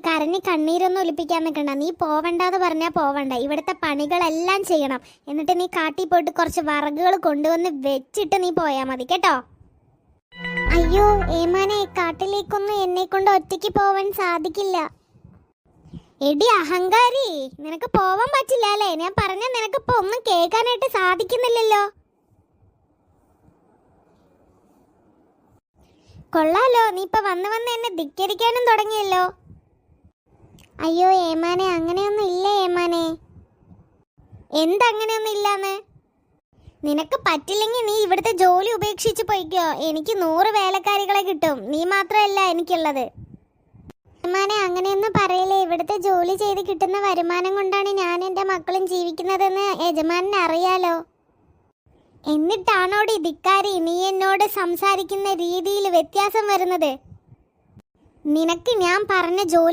കരഞ്ഞ് കണ്ണീരൊന്നും ഒലിപ്പിക്കാൻ നിൽക്കണ്ട. നീ പോവണ്ടെന്ന് പറഞ്ഞാൽ പോവണ്ട. ഇവിടുത്തെ പണികളെല്ലാം ചെയ്യണം. എന്നിട്ട് നീ കാട്ടിൽ പോയിട്ട് കുറച്ച് വിറകുകൾ കൊണ്ടുവന്ന് വെച്ചിട്ട് നീ പോയാൽ മതി കേട്ടോ. അയ്യോ ഏമാനെ, കാട്ടിലേക്കൊന്നും എന്നെ കൊണ്ട് ഒറ്റയ്ക്ക് പോവാൻ സാധിക്കില്ല. എടി അഹങ്കാരി, നിനക്ക് പോവാൻ പറ്റില്ല അല്ലേ? ഞാൻ പറഞ്ഞ നിനക്കിപ്പോ ഒന്നും കേൾക്കാനായിട്ട് സാധിക്കുന്നില്ലല്ലോ. കൊള്ളാലോ, നീ ഇപ്പൊ വന്ന് വന്ന് എന്നെ ധിക്കരിക്കാനും തുടങ്ങിയല്ലോ. അയ്യോ ഏമാനെ, അങ്ങനെയൊന്നും ഇല്ല ഏമാനെ. എന്തങ്ങനെയൊന്നും ഇല്ലാന്ന്? നിനക്ക് പറ്റില്ലെങ്കിൽ നീ ഇവിടുത്തെ ജോലി ഉപേക്ഷിച്ച് പോയിക്കോ. എനിക്ക് 100 വേലക്കാരികളെ കിട്ടും. നീ മാത്രമല്ല എനിക്കുള്ളത്. ഏമാനെ അങ്ങനെയൊന്നും പറയലേ. ഇവിടുത്തെ ജോലി ചെയ്ത് കിട്ടുന്ന വരുമാനം കൊണ്ടാണ് ഞാൻ എൻ്റെ മക്കളും ജീവിക്കുന്നതെന്ന് യജമാനന് അറിയാലോ. എന്നിട്ടാണോടി ധിക്കാരി നീ എന്നോട് സംസാരിക്കുന്ന രീതിയിൽ വ്യത്യാസം വരുന്നത്? നിനക്ക് ഞാൻ പറഞ്ഞ ജോലി